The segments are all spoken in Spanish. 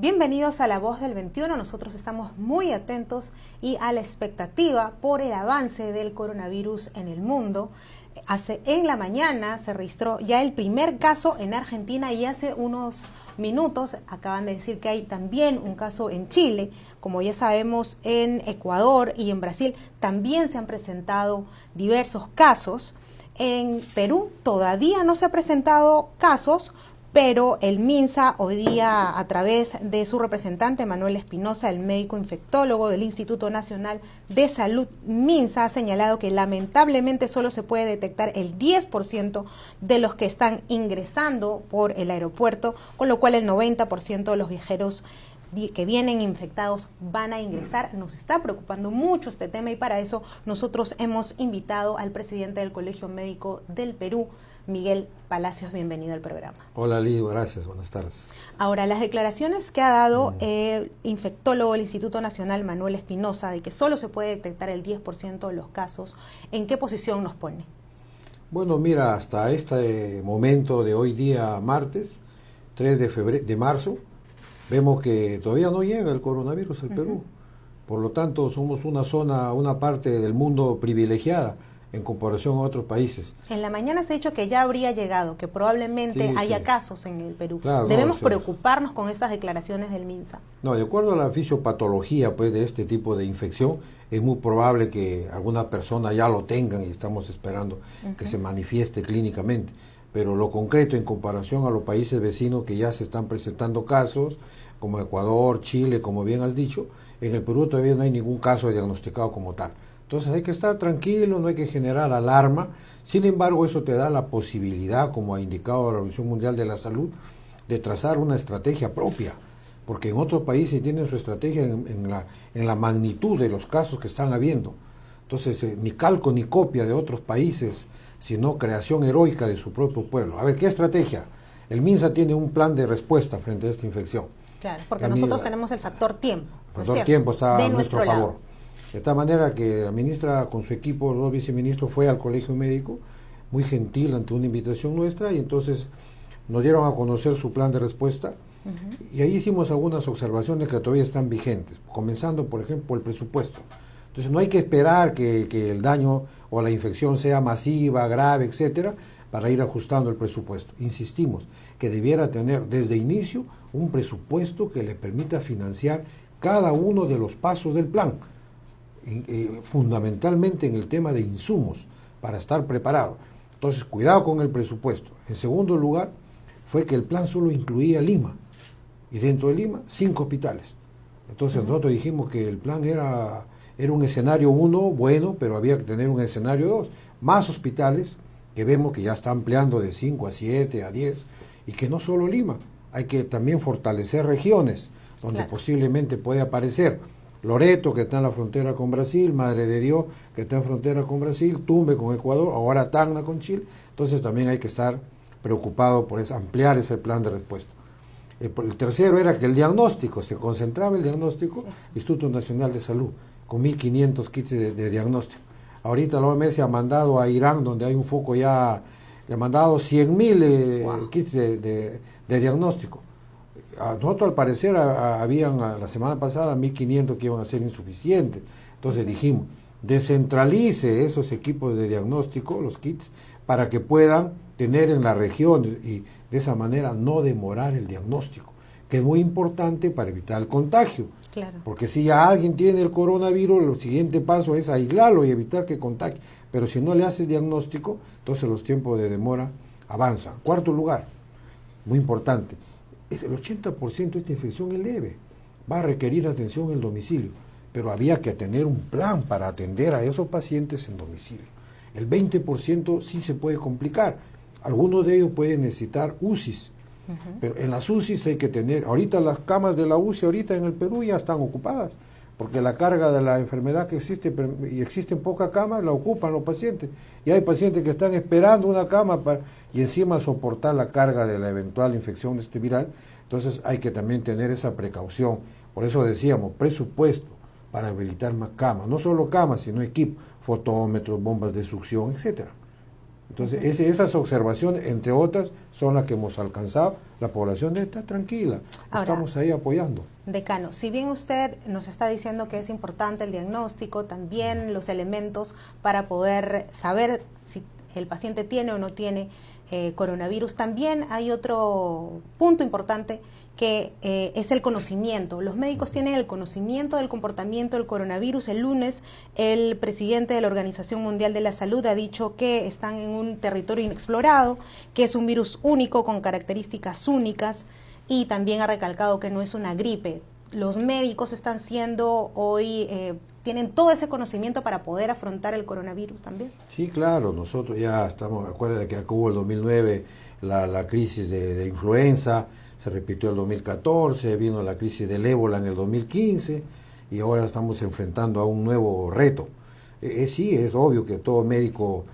Bienvenidos a La Voz del 21. Nosotros estamos muy atentos y a la expectativa por el avance del coronavirus en el mundo. En la mañana se registró ya el primer caso en Argentina y hace unos minutos acaban de decir que hay también un caso en Chile. Como ya sabemos, en Ecuador y en Brasil también se han presentado diversos casos. En Perú todavía no se han presentado casos, pero el MINSA hoy día, a través de su representante Manuel Espinosa, el médico infectólogo del Instituto Nacional de Salud, MINSA, ha señalado que lamentablemente solo se puede detectar el 10% de los que están ingresando por el aeropuerto, con lo cual el 90% de los viajeros que vienen infectados van a ingresar. Nos está preocupando mucho este tema y para eso nosotros hemos invitado al presidente del Colegio Médico del Perú, Miguel Palacios. Bienvenido al programa. Hola Lidio, gracias, buenas tardes. Ahora, las declaraciones que ha dado el infectólogo del Instituto Nacional, Manuel Espinosa, de que solo se puede detectar el 10% de los casos, ¿en qué posición nos pone? Bueno, mira, hasta este momento de hoy día, martes, 3 de marzo, vemos que todavía no llega el coronavirus al Perú. Por lo tanto, somos una parte del mundo privilegiada en comparación a otros países. En la mañana se ha dicho que ya habría llegado, que probablemente haya casos en el Perú. Claro, ¿Debemos preocuparnos con estas declaraciones del MINSA? No, de acuerdo a la fisiopatología pues, de este tipo de infección, es muy probable que alguna persona ya lo tengan y estamos esperando que se manifieste clínicamente. Pero lo concreto en comparación a los países vecinos que ya se están presentando casos, como Ecuador, Chile, como bien has dicho, en el Perú todavía no hay ningún caso diagnosticado como tal. Entonces hay que estar tranquilo, no hay que generar alarma. Sin embargo, eso te da la posibilidad, como ha indicado la Organización Mundial de la Salud, de trazar una estrategia propia, porque en otros países tienen su estrategia en la magnitud de los casos que están habiendo. Entonces, ni calco ni copia de otros países, sino creación heroica de su propio pueblo. A ver, ¿qué estrategia? El MINSA tiene un plan de respuesta frente a esta infección. Claro, porque nosotros tenemos el factor tiempo. El factor tiempo está a nuestro favor. Lado. De tal manera que la ministra con su equipo, los viceministros, fue al colegio médico, muy gentil ante una invitación nuestra, y entonces nos dieron a conocer su plan de respuesta, y ahí hicimos algunas observaciones que todavía están vigentes, comenzando, por ejemplo, el presupuesto. Entonces no hay que esperar que el daño o la infección sea masiva, grave, etcétera, para ir ajustando el presupuesto. Insistimos que debiera tener desde inicio un presupuesto que le permita financiar cada uno de los pasos del plan, fundamentalmente en el tema de insumos, para estar preparado. Entonces, cuidado con el presupuesto. En segundo lugar, fue que el plan solo incluía Lima, y dentro de Lima, 5 hospitales. Entonces nosotros dijimos que el plan era un escenario 1 bueno, pero había que tener un escenario 2, más hospitales, que vemos que ya está ampliando de 5 a 7, a 10, y que no solo Lima, hay que también fortalecer regiones, donde posiblemente puede aparecer Loreto, que está en la frontera con Brasil, Madre de Dios, que está en frontera con Brasil, Tumbe con Ecuador, ahora Tacna con Chile. Entonces también hay que estar preocupado por ampliar ese plan de respuesta. El tercero era que el diagnóstico, se concentraba el diagnóstico, Instituto Nacional de Salud, con 1.500 kits de diagnóstico. Ahorita la OMS ha mandado a Irán, donde hay un foco ya, le ha mandado 100.000 kits de diagnóstico. Nosotros al parecer habían la semana pasada 1.500 que iban a ser insuficientes. Entonces dijimos, descentralice esos equipos de diagnóstico, los kits, para que puedan tener en las regiones y de esa manera no demorar el diagnóstico, que es muy importante para evitar el contagio. Claro. Porque si ya alguien tiene el coronavirus, el siguiente paso es aislarlo y evitar que contagie. Pero si no le haces diagnóstico, entonces los tiempos de demora avanzan. Cuarto lugar, muy importante, el 80% de esta infección es leve, va a requerir atención en el domicilio, pero había que tener un plan para atender a esos pacientes en domicilio. El 20% sí se puede complicar, algunos de ellos pueden necesitar UCIs, pero en las UCIs hay que tener, ahorita las camas de la UCI ahorita en el Perú ya están ocupadas, porque la carga de la enfermedad que existe, y existen pocas camas, la ocupan los pacientes, y hay pacientes que están esperando una cama y encima soportar la carga de la eventual infección de este viral. Entonces hay que también tener esa precaución. Por eso decíamos, presupuesto para habilitar más camas, no solo camas, sino equipo, fotómetros, bombas de succión, etcétera. Entonces, esas observaciones, entre otras, son las que hemos alcanzado. La población está tranquila, Ahora, estamos ahí apoyando. Decano, si bien usted nos está diciendo que es importante el diagnóstico, también los elementos para poder saber si el paciente tiene o no tiene coronavirus, también hay otro punto importante que es el conocimiento. Los médicos tienen el conocimiento del comportamiento del coronavirus. El lunes, el presidente de la Organización Mundial de la Salud ha dicho que están en un territorio inexplorado, que es un virus único con características únicas, y también ha recalcado que no es una gripe. Los médicos están siendo hoy, tienen todo ese conocimiento para poder afrontar el coronavirus también. Sí, claro, nosotros ya estamos, acuérdense que acá hubo el 2009 la crisis de influenza, se repitió el 2014, vino la crisis del ébola en el 2015 y ahora estamos enfrentando a un nuevo reto. Sí, es obvio que todo médico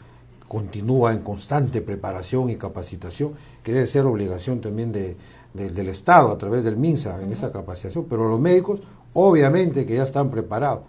continúa en constante preparación y capacitación, que debe ser obligación también del Estado a través del MINSA en esa capacitación, pero los médicos obviamente que ya están preparados.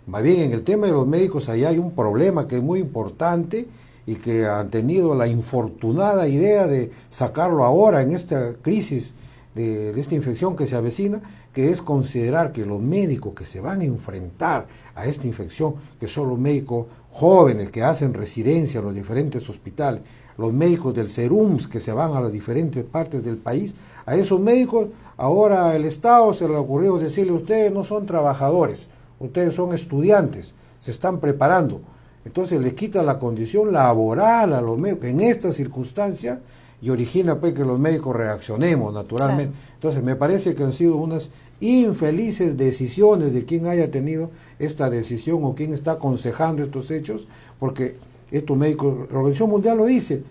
Más bien en el tema de los médicos allá hay un problema que es muy importante y que han tenido la infortunada idea de sacarlo ahora en esta crisis de esta infección que se avecina, que es considerar que los médicos que se van a enfrentar a esta infección, que son los médicos jóvenes que hacen residencia en los diferentes hospitales, los médicos del SERUMS que se van a las diferentes partes del país, a esos médicos ahora el Estado se le ocurrió decirle: ustedes no son trabajadores, ustedes son estudiantes, se están preparando. Entonces le quita la condición laboral a los médicos en estas circunstancias y origina pues que los médicos reaccionemos naturalmente. Claro. Entonces me parece que han sido unas infelices decisiones de quien haya tenido esta decisión o quien está aconsejando estos hechos, porque estos médicos, la Organización Mundial lo dice: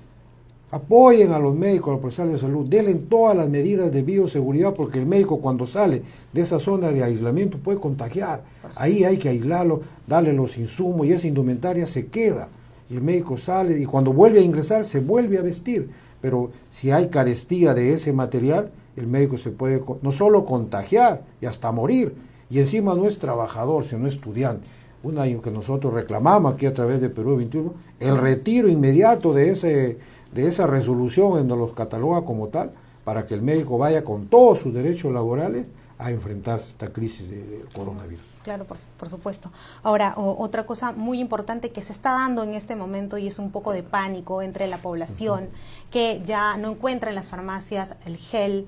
apoyen a los médicos, a los profesionales de salud, denle todas las medidas de bioseguridad, porque el médico cuando sale de esa zona de aislamiento puede contagiar. Ahí hay que aislarlo, darle los insumos y esa indumentaria se queda. Y el médico sale y cuando vuelve a ingresar se vuelve a vestir. Pero si hay carestía de ese material, el médico se puede no solo contagiar y hasta morir. Y encima no es trabajador, sino estudiante. Una que nosotros reclamamos aquí a través de Perú 21, el retiro inmediato de esa resolución en donde los cataloga como tal, para que el médico vaya con todos sus derechos laborales a enfrentarse a esta crisis de coronavirus. Claro, por supuesto. Ahora, otra cosa muy importante que se está dando en este momento y es un poco de pánico entre la población, que ya no encuentra en las farmacias el gel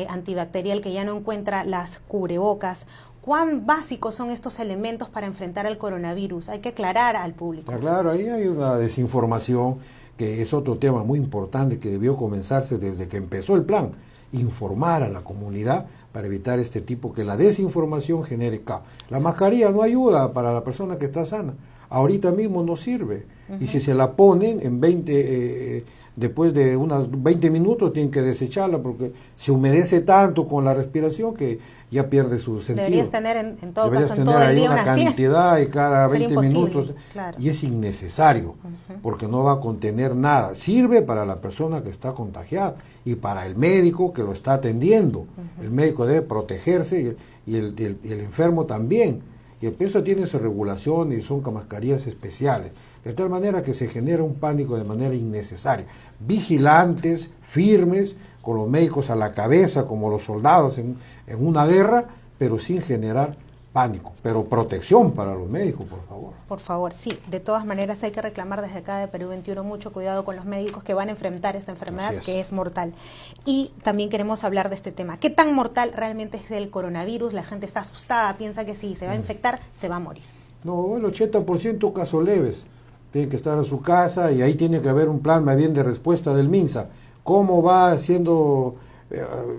antibacterial, que ya no encuentra las cubrebocas. ¿Cuán básicos son estos elementos para enfrentar el coronavirus? Hay que aclarar al público. Claro, ahí hay una desinformación que es otro tema muy importante que debió comenzarse desde que empezó el plan, informar a la comunidad para evitar este tipo, que la desinformación genere caos. La mascarilla no ayuda para la persona que está sana, ahorita mismo no sirve, y si se la ponen en 20, después de unos 20 minutos tienen que desecharla porque se humedece tanto con la respiración que ya pierde su sentido. Deberías tener en todo Deberías caso en tener todo el ahí día una cantidad y cada 20 minutos, claro. Y es innecesario, porque no va a contener nada. Sirve para la persona que está contagiada y para el médico que lo está atendiendo. El médico debe protegerse y el enfermo también. Y el peso tiene su regulación y son mascarillas especiales, de tal manera que se genera un pánico de manera innecesaria. Vigilantes, firmes, con los médicos a la cabeza, como los soldados en una guerra, pero sin generar pánico. Pero protección para los médicos, por favor. Por favor, sí. De todas maneras hay que reclamar desde acá de Perú 21 mucho cuidado con los médicos que van a enfrentar esta enfermedad que es mortal. Y también queremos hablar de este tema. ¿Qué tan mortal realmente es el coronavirus? La gente está asustada, piensa que si se va a infectar, se va a morir. No, el 80% casos leves. Tienen que estar en su casa y ahí tiene que haber un plan más bien de respuesta del MINSA. ¿Cómo va haciendo,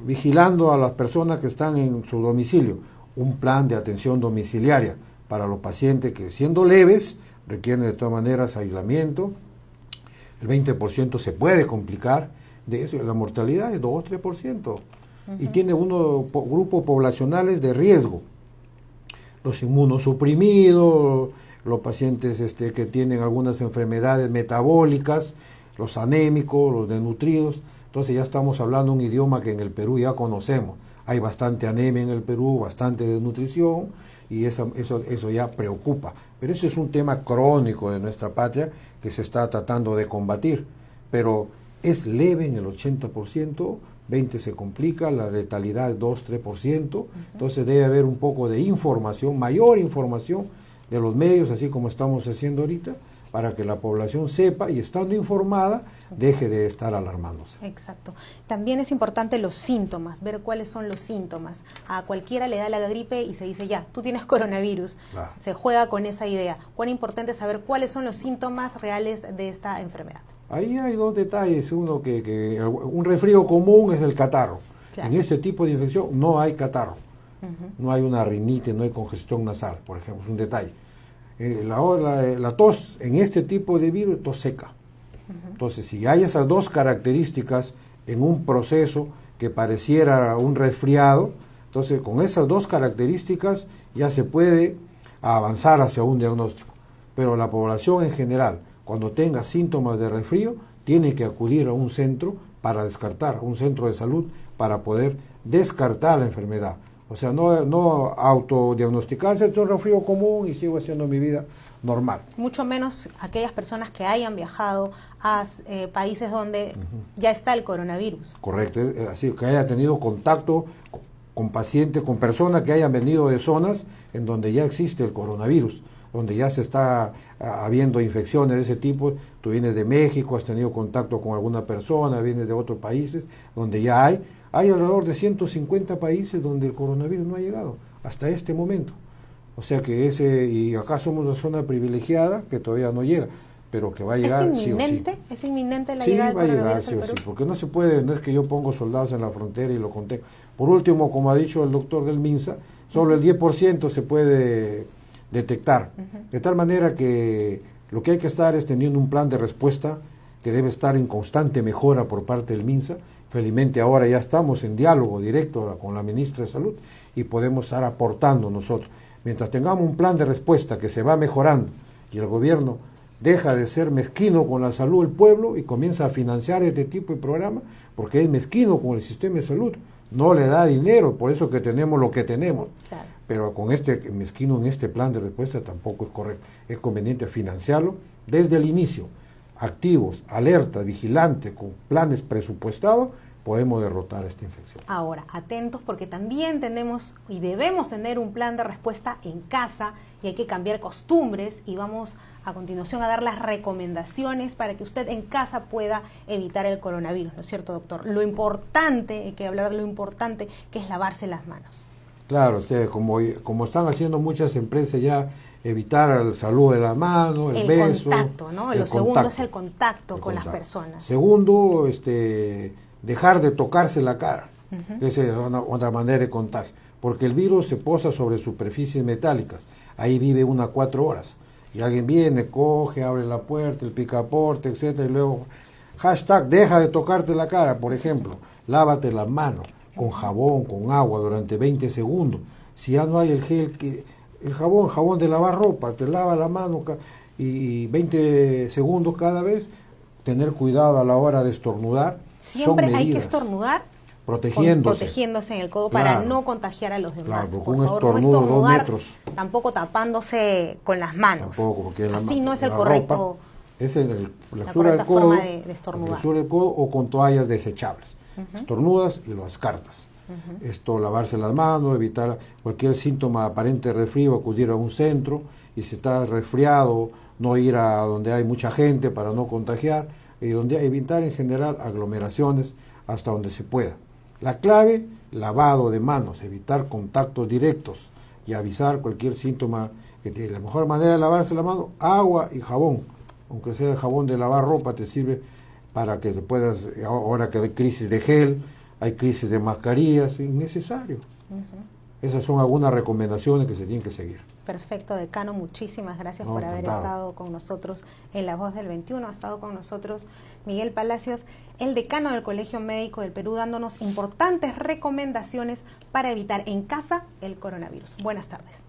vigilando a las personas que están en su domicilio? Un plan de atención domiciliaria para los pacientes que, siendo leves, requieren de todas maneras aislamiento. El 20% se puede complicar de eso, la mortalidad es 2-3%. Y tiene grupos poblacionales de riesgo. Los inmunosuprimidos, los pacientes que tienen algunas enfermedades metabólicas, los anémicos, los desnutridos. Entonces ya estamos hablando un idioma que en el Perú ya conocemos. Hay bastante anemia en el Perú, bastante desnutrición, y eso ya preocupa. Pero ese es un tema crónico de nuestra patria que se está tratando de combatir, pero es leve en el 80%, 20% se complica, la letalidad es 2-3%, entonces debe haber un poco de información, mayor información de los medios, así como estamos haciendo ahorita, para que la población sepa y estando informada, deje de estar alarmándose. Exacto. También es importante los síntomas, ver cuáles son los síntomas. A cualquiera le da la gripe y se dice, ya, tú tienes coronavirus. Claro. Se juega con esa idea. Cuán importante es saber cuáles son los síntomas reales de esta enfermedad. Ahí hay dos detalles. Uno, que un resfrío común es el catarro. Claro. En este tipo de infección no hay catarro. No hay una rinitis, no hay congestión nasal, por ejemplo, es un detalle. La tos en este tipo de virus es tos seca. Entonces, si hay esas dos características en un proceso que pareciera un resfriado, entonces con esas dos características ya se puede avanzar hacia un diagnóstico. Pero la población en general, cuando tenga síntomas de resfrío, tiene que acudir a un centro para descartar, un centro de salud para poder descartar la enfermedad. O sea, no autodiagnosticarse, es un resfrío común y sigo haciendo mi vida normal. Mucho menos aquellas personas que hayan viajado a países donde ya está el coronavirus. Correcto, así que haya tenido contacto con pacientes, con personas que hayan venido de zonas en donde ya existe el coronavirus, donde ya se está habiendo infecciones de ese tipo. Tú vienes de México, has tenido contacto con alguna persona, vienes de otros países donde ya hay alrededor de 150 países donde el coronavirus no ha llegado hasta este momento. O sea que y acá somos una zona privilegiada que todavía no llega, pero que va a llegar sí o sí. ¿Es inminente la llegada del coronavirus al Perú? Sí, porque no se puede, no es que yo pongo soldados en la frontera y lo conté. Por último, como ha dicho el doctor del MINSA, solo el 10% se puede detectar. De tal manera que lo que hay que estar es teniendo un plan de respuesta que debe estar en constante mejora por parte del MINSA. Felizmente ahora ya estamos en diálogo directo con la ministra de Salud y podemos estar aportando nosotros. Mientras tengamos un plan de respuesta que se va mejorando y el gobierno deja de ser mezquino con la salud del pueblo y comienza a financiar este tipo de programa, porque es mezquino con el sistema de salud, no le da dinero, por eso que tenemos lo que tenemos. Claro. Pero con este mezquino en este plan de respuesta tampoco es correcto. Es conveniente financiarlo desde el inicio, activos, alerta, vigilantes, con planes presupuestados, podemos derrotar esta infección. Ahora, atentos porque también tenemos y debemos tener un plan de respuesta en casa y hay que cambiar costumbres y vamos a continuación a dar las recomendaciones para que usted en casa pueda evitar el coronavirus, ¿no es cierto, doctor? Lo importante, hay que hablar de lo importante que es lavarse las manos. Claro, como están haciendo muchas empresas ya, evitar el saludo de la mano, el beso. El contacto, ¿no? Lo segundo es el contacto con las personas. Segundo, dejar de tocarse la cara. Esa es otra manera de contagio. Porque el virus se posa sobre superficies metálicas. Ahí vive 1 a 4 horas. Y alguien viene, coge, abre la puerta, el picaporte, etcétera, y luego hashtag deja de tocarte la cara, por ejemplo. Lávate las manos con jabón, con agua durante 20 segundos. Si ya no hay el gel, el jabón de lavar ropa, te lava la mano y 20 segundos cada vez. Tener cuidado a la hora de estornudar. Siempre hay que estornudar protegiéndose en el codo para no contagiar a los demás. Claro, por favor, no estornudar, 2 metros. Tampoco tapándose con las manos. Tampoco, porque así no es el correcto. Es la correcta forma de estornudar. La flexura del codo o con toallas desechables. Estornudas y lo descartas. Esto, lavarse las manos, evitar cualquier síntoma aparente de resfrío, acudir a un centro, y si está resfriado, no ir a donde hay mucha gente para no contagiar, y evitar en general aglomeraciones hasta donde se pueda. La clave, lavado de manos, evitar contactos directos y avisar cualquier síntoma que tiene. La mejor manera de lavarse la mano, agua y jabón, aunque sea el jabón de lavar ropa, te sirve para que te puedas, ahora que hay crisis de gel, hay crisis de mascarillas, es necesario. Esas son algunas recomendaciones que se tienen que seguir. Perfecto, decano, muchísimas gracias por haber estado con nosotros en La Voz del 21. Ha estado con nosotros Miguel Palacios, el decano del Colegio Médico del Perú, dándonos importantes recomendaciones para evitar en casa el coronavirus. Buenas tardes.